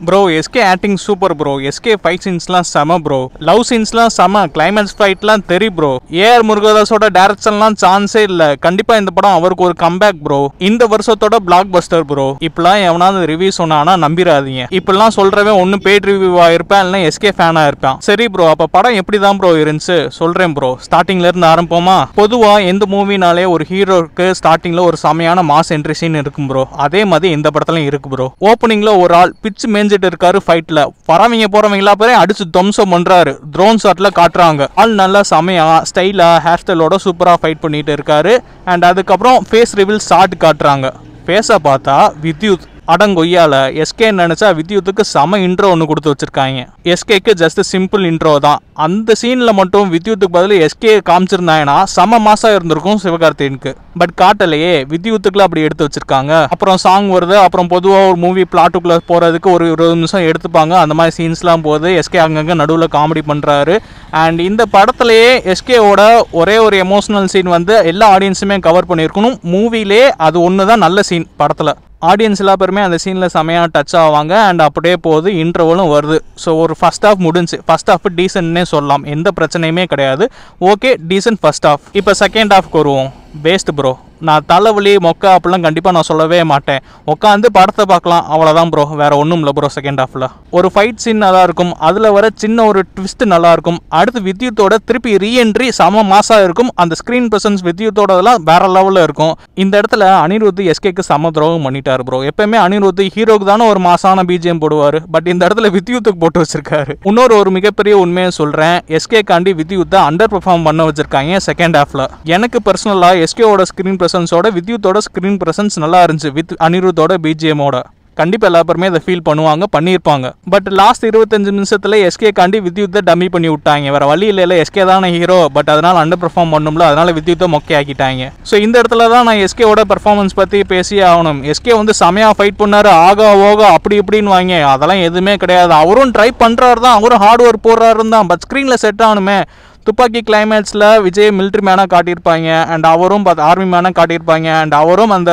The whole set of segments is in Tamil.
Bro SK acting super bro. SK fight சீன்ஸ்லாம் செம ப்ரோ. லவ் சீன்ஸ்லாம் செம. கிளைமேக்ஸ் ஃபைட்லாம் தெரி ப்ரோ. ஏஆர் முருகதாஸோட டைரக்ஷன்லாம் சான்ஸே இல்ல. கண்டிப்பா இந்த படம் அவருக்கு ஒரு கம்பேக் ப்ரோ. இந்த வருஷத்தோட பிளாக் பஸ்டர் ப்ரோ. இப்பெல்லாம் எவனாவது ரிவ்யூ சொன்னானா நம்பிராதீங்க. இப்பெல்லாம் சொல்றவன் ஒன்னு பெய்ட் ரிவ்யூவா இருப்பேன், இல்ல எஸ்கே ஃபேனா இருப்பான். சரி ப்ரோ, அப்ப படம் எப்படிதான் ப்ரோ இருந்துச்சு சொல்றேன் ப்ரோ. ஸ்டார்டிங்ல இருந்து ஆரம்பிப்போமா? பொதுவா எந்த மூவினாலே ஒரு ஹீரோக்கு ஸ்டார்டிங்ல ஒரு செமையான மாஸ் என்ட்ரி சீன் இருக்கும் ப்ரோ. அதே மாதிரி இந்த படத்துலயும் இருக்கு ப்ரோ. ஓப்பனிங்ல ஒரு ஆள் பிச்சு இருக்காரு ஃபைட்ல. வரவங்க போறவங்களா பேரே அடிச்சு தம்சம் பண்றாரு. ட்ரோன் ஷாட்ல காட்டுறாங்க. ஆள் நல்லா செமையா ஸ்டைலா ஹேர் ஸ்டைலோட சூப்பரா ஃபைட் பண்ணிட்டு இருக்காரு. அண்ட் அதுக்கப்புறம் ஃபேஸ் ரிவீல் ஷாட் காட்டுறாங்க. ஃபேஸை பார்த்தா வித்யுத். அடங்கொய்யால எஸ்கே நினைச்சா வித்யுத்துக்கு செம இன்ட்ரோ ஒன்று கொடுத்து வச்சிருக்காங்க. எஸ்கேக்கு ஜஸ்ட் சிம்பிள் இன்ட்ரோ தான். அந்த சீன்ல மட்டும் வித்யுத்துக்கு பதில் எஸ்கே காமிச்சிருந்தாங்கன்னா செம மாசா இருந்திருக்கும் சிவகார்த்திகேயனுக்கு. பட் காட்டலையே, வித்யுத்துக்குள்ள அப்படி எடுத்து வச்சிருக்காங்க. அப்புறம் சாங் வருது. அப்புறம் பொதுவாக ஒரு மூவி பிளாட்டுக்குள்ள போறதுக்கு ஒரு 20 நிமிஷம் எடுத்துப்பாங்க. அந்த மாதிரி சீன்ஸ்லாம் போகுது. எஸ்கே அங்கங்க நடுவில் காமெடி பண்றாரு. அண்ட் இந்த படத்திலேயே எஸ்கேவோட ஒரே ஒரு எமோஷனல் சீன் வந்து எல்லா ஆடியன்ஸுமே கவர் பண்ணியிருக்கணும். மூவிலே அது ஒன்று தான் நல்ல சீன் படத்தில். ஆடியன்ஸ் எல்லா பேருமே அந்த சீனில் செமையாக டச் ஆவாங்க. அண்ட் அப்படியே போகுது. இன்டர்வலும் வருது. ஸோ ஒரு ஃபர்ஸ்ட் ஹாஃப் முடிஞ்சு. ஃபர்ஸ்ட் ஹாஃப் டீசென்ட்னே சொல்லலாம். எந்த பிரச்சனையுமே கிடையாது. Okay, decent first half. இப்போ செகண்ட் ஹாஃப்க்கு வருவோம். Waste bro. நான் தலைவலி மொக்க அப்படிலாம் கண்டிப்பாக நான் சொல்லவே மாட்டேன். உட்காந்து படத்தை பார்க்கலாம், அவ்வளோதான் ப்ரோ. வேற ஒன்றும் இல்லை ப்ரோ. செகண்ட் ஹாஃபில் ஒரு ஃபைட் சீன் நல்லா இருக்கும். அதில் வர சின்ன ஒரு ட்விஸ்ட் நல்லா இருக்கும். அடுத்து வித்யுத்தோட திருப்பி ரீஎன்ட்ரி செம மாசாக இருக்கும். அந்த ஸ்க்ரீன் ப்ரெசன்ஸ் வித்யுத்தோடலாம் வேற லெவலில் இருக்கும். இந்த இடத்துல அனிருத் எஸ்கேக்கு சம துரோகம் பண்ணிட்டாரு ப்ரோ. எப்பயுமே அனிருத் ஹீரோக்கு தானே ஒரு மாசான பிஜிஎம் போடுவார். பட் இந்த இடத்துல வித்யுத்துக்கு போட்டு வச்சிருக்காரு. இன்னொரு ஒரு மிகப்பெரிய உண்மையை சொல்கிறேன். எஸ்கே காண்டி வித்யுத்தை அண்டர் பெர்ஃபார்ம் பண்ண வச்சிருக்காங்க செகண்ட் ஹாஃபில். எனக்கு பர்சனலாக எஸ்கேவோட ஸ்க்ரீன் ப்ரெசன்ஸோட வித்யுத்தோட ஸ்க்ரீன் ப்ரெசன்ஸ் நல்லா இருந்துச்சு. வித் அனிருத்தோட பிஜிஎமோட கண்டிப்பாக எல்லா பேருமே அதை ஃபீல் பண்ணுவாங்க, பண்ணியிருப்பாங்க. பட் லாஸ்ட் 25 நிமிஷத்துல எஸ்கே காண்டி வித்யுத்தை டம்மி பண்ணி விட்டாங்க. வேற வழி இல்லை. எஸ்கே தானே ஹீரோ. பட் அதனால அண்டர் பெர்ஃபார்ம் பண்ணும்ல, அதனால வித்யுத்தை மொக்கை ஆக்கிட்டாங்க. ஸோ இந்த இடத்துல தான் நான் எஸ்கேவோட பெர்ஃபார்மன்ஸ் பற்றி பேசியே ஆகணும். எஸ்கே வந்து செமையாக ஃபைட் பண்ணாரு. ஆகா ஓகா அப்படி இப்படின்னு வாங்க, அதெல்லாம் எதுவுமே கிடையாது. அவரும் ட்ரை பண்ணுறாரு தான், அவரும் ஹார்ட் ஒர்க் போடுறாரு தான். பட் ஸ்க்ரீனில் செட் ஆகணுமே. துப்பாக்கி கிளைமேக்ஸில் விஜய் மிலிட்ரி மேனாக காட்டியிருப்பாங்க. அண்ட் அவரும் ஆர்மி மேனாக காட்டியிருப்பாங்க. அண்ட் அவரும் அந்த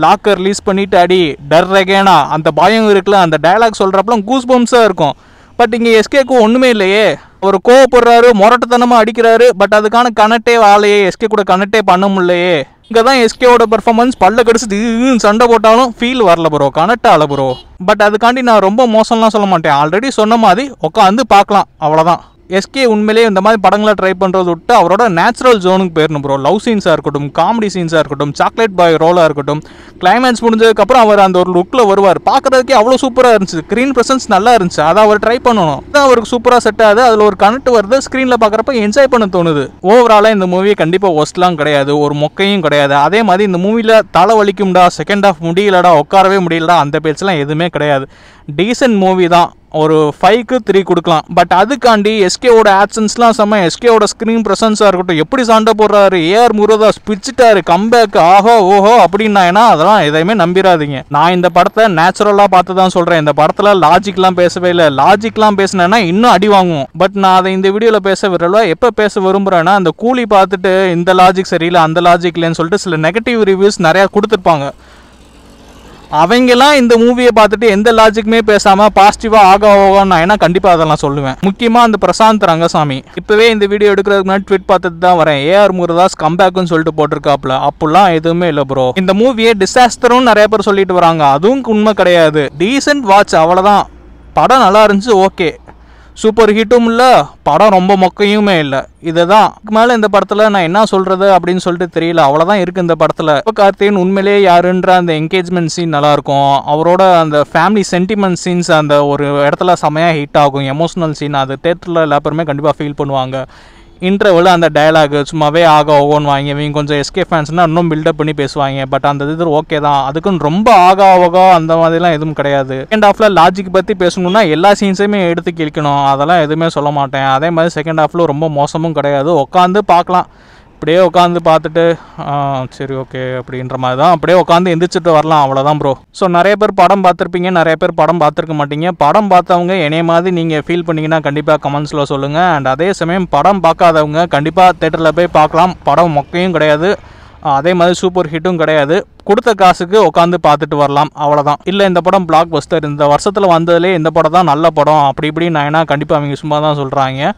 லாக்கர் ரிலீஸ் பண்ணிட்டு அடி டர் ரெகேனா அந்த பயம் இருக்குல்ல, அந்த டயலாக் சொல்கிறப்பலாம் கூஸ் பம்ஸாக இருக்கும். பட் இங்கே எஸ்கேக்கு ஒன்றுமே இல்லையே. அவர் கோவப்படுறாரு, முரட்டுத்தனமாக அடிக்கிறாரு. பட் அதுக்கான கனெக்டே ஆலையே. எஸ்கே கூட கனெக்டே பண்ண முடியலையே. இங்கே தான் எஸ்கேவோட பெர்ஃபார்மன்ஸ் பல்ல கடிச்சிட்டு சண்டை போட்டாலும் ஃபீல் வரல ப்ரோ, கனெக்ட் ஆகல ப்ரோ. பட் அதுக்காண்டி நான் ரொம்ப மோசம்லாம் சொல்ல மாட்டேன். ஆல்ரெடி சொன்ன மாதிரி உட்காந்து பார்க்கலாம், அவ்வளோதான். எஸ்கே உண்மையிலேயே இந்த மாதிரி படங்களை ட்ரை பண்ணுறது விட்டு அவரோட நேச்சுரல் ஜோனுக்கு போயிடணும் ப்ரோ. லவ் சீன்ஸாக இருக்கட்டும், காமெடி சீன்ஸாக இருக்கட்டும், சாக்லேட் பாய் ரோலாக இருக்கட்டும், கிளைமேக்ஸ் முடிஞ்சதுக்கப்புறம் அவர் அந்த ஒரு லுக்கில் வருவார். பார்க்குறதுக்கே அவ்வளோ சூப்பராக இருந்துச்சு. ஸ்க்ரீன் ப்ரெசன்ஸ் நல்லா இருந்துச்சு. அதை அவர் ட்ரை பண்ணணும். தான் அவருக்கு சூப்பராக செட் ஆகுது. அதில் ஒரு கனெக்ட் வருது. ஸ்க்ரீனில் பார்க்குறப்ப என்ஜாய் பண்ண தோணுது. ஓவராலாக இந்த மூவி கண்டிப்பாக ஒஸ்ட்லாம் கிடையாது, ஒரு மொக்கையும் கிடையாது. அதே மாதிரி இந்த மூவியில் தலை வலிக்கும்டா, செகண்ட் ஹாஃப் முடியலடா, உட்காரவே முடியலடா, அந்த பேச்செலாம் எதுவுமே கிடையாது. டீசென்ட் மூவி தான். ஒரு 5க்கு 3 கொடுக்கலாம். பட் அதுக்காண்டி எஸ்கேவோட ஆக்ஷன்ஸ்லாம் செம்ம. எஸ்கேவோட ஸ்க்ரீன் ப்ரெசன்ஸாக இருக்கட்டும், எப்படி சண்டை போடுறாரு, ஏஆர் முருகதாஸ் பிடிச்சிட்டாரு, கம்பேக் ஆஹோ ஓஹோ அப்படின்னா அதெல்லாம் எதையுமே நம்பிடாதீங்க. நான் இந்த படத்தை நேச்சுரலாக பார்த்து தான் சொல்கிறேன். இந்த படத்தில் லாஜிக்லாம் பேசவே இல்லை. லாஜிக்லாம் பேசினேன்னா இன்னும் அடி வாங்குவோம். பட் நான் அதை இந்த வீடியோவில் பேச விரும்பல. எப்போ பேச விரும்புகிறேன்னா, அந்த கூலி பார்த்துட்டு இந்த லாஜிக் சரியில்லை, அந்த லாஜிக் இல்லைன்னு சொல்லிட்டு சில நெகட்டிவ் ரிவ்யூஸ் நிறையா கொடுத்துருப்பாங்க. அவங்கெல்லாம் இந்த மூவியை பார்த்துட்டு எந்த லாஜிக்குமே பேசாமல் பாசிட்டிவாக ஆகாவோன்னு நான் ஏன்னா கண்டிப்பாக அதெல்லாம் சொல்லுவேன். முக்கியமாக அந்த பிரசாந்த் ரங்கசாமி இப்போவே இந்த வீடியோ எடுக்கிறதுக்கு முன்னாடி ட்வீட் பார்த்துட்டு தான் வரேன். ஏஆர் முருகதாஸ் கம்பேக்குன்னு சொல்லிட்டு போட்டிருக்காப்புல. அப்படிலாம் எதுவுமே இல்லை ப்ரோ. இந்த மூவியை டிசாஸ்டரும் நிறைய பேர் சொல்லிட்டு வராங்க. அதுவும் உண்மை கிடையாது. டீசென்ட் வாட்ச், அவ்வளோதான். படம் நல்லா இருந்துச்சு, ஓகே. சூப்பர் ஹிட்டும் இல்லை, படம் ரொம்ப மொக்கையுமே இல்லை. இதை தான் மேலே இந்த படத்தில் நான் என்ன சொல்கிறது அப்படின்னு சொல்லிட்டு தெரியல. அவ்வளோதான் இருக்குது இந்த படத்தில். சிவகார்த்திகேயன் உண்மையிலேயே யாருன்ற அந்த என்கேஜ்மெண்ட் சீன் நல்லாயிருக்கும். அவரோட அந்த ஃபேமிலி சென்டிமெண்ட் சீன்ஸ் அந்த ஒரு இடத்துல செமையாக ஹிட் ஆகும். எமோஷனல் சீன் அது தேட்டரில் எல்லா பேருமே கண்டிப்பாக ஃபீல் பண்ணுவாங்க. இன்டர்வல் அந்த டயலாக் சும்மாவே ஆக ஓகோன்னு வாங்க. இவங்க கொஞ்சம் எஸ்கே ஃபேன்ஸ்னால் இன்னும் பில்டப் பண்ணி பேசுவாங்க. பட் அந்த இது ஓகே தான். அதுக்குன்னு ரொம்ப ஆகா அந்த மாதிரிலாம் எதுவும் கிடையாது. செகண்ட் ஹாஃபில் லாஜிக் பற்றி பேசணும்னா எல்லா சீன்ஸையுமே எடுத்து கிழிக்கணும். அதெல்லாம் எதுவுமே சொல்ல மாட்டேன். அதே மாதிரி செகண்ட் ஹாஃபில் ரொம்ப மோசமும் கிடையாது. உட்காந்து பார்க்கலாம். அப்படியே உட்காந்து பார்த்துட்டு சரி ஓகே அப்படின்ற மாதிரி தான் அப்படியே உட்காந்து எந்திரிச்சிட்டு வரலாம், அவ்வளோதான் ப்ரோ. ஸோ நிறைய பேர் படம் பார்த்துருப்பீங்க, நிறைய பேர் படம் பார்த்துருக்க மாட்டீங்க. படம் பார்த்தவங்க என்னைய மாதிரி நீங்கள் ஃபீல் பண்ணிங்கன்னா கண்டிப்பாக கமெண்ட்ஸில் சொல்லுங்கள். அண்ட் அதே சமயம் படம் பார்க்காதவங்க கண்டிப்பாக தேட்டரில் போய் பார்க்கலாம். படம் மொக்கையும் கிடையாது, அதே மாதிரி சூப்பர் ஹிட்டும் கிடையாது. கொடுத்த காசுக்கு உட்காந்து பார்த்துட்டு வரலாம், அவ்வளோதான். இல்லை இந்த படம் பிளாக் பஸ்டர், இந்த வருஷத்தில் வந்ததுலேயே இந்த படம் தான் நல்ல படம் அப்படி இப்படி நான் கண்டிப்பாக அவங்க சும்மா தான் சொல்கிறாங்க.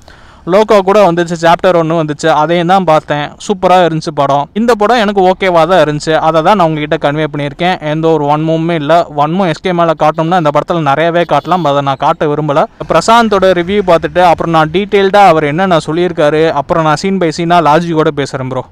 லோகோ கூட வந்துச்சு, சாப்டர் 1 வந்துச்சு, அதையும் தான் பார்த்தேன். சூப்பராக இருந்துச்சு படம். இந்த படம் எனக்கு ஓகேவாக தான் இருந்துச்சு. அதை தான் நான் உங்ககிட்ட கன்வே பண்ணியிருக்கேன். எந்த ஒரு வன்முமே இல்லை. வன்மும் எஸ்கே மேலே காட்டணும்னா இந்த படத்தில் நிறையவே காட்டலாம், அதை நான் காட்ட விரும்பலை. பிரசாந்தோட ரிவ்யூ பார்த்துட்டு அப்புறம் நான் டீட்டெயில்டாக அவர் என்ன நான் சொல்லியிருக்காரு, அப்புறம் நான் சீன் பை சீனாக லாஜிக்கோட பேசுகிறேன் ப்ரோ.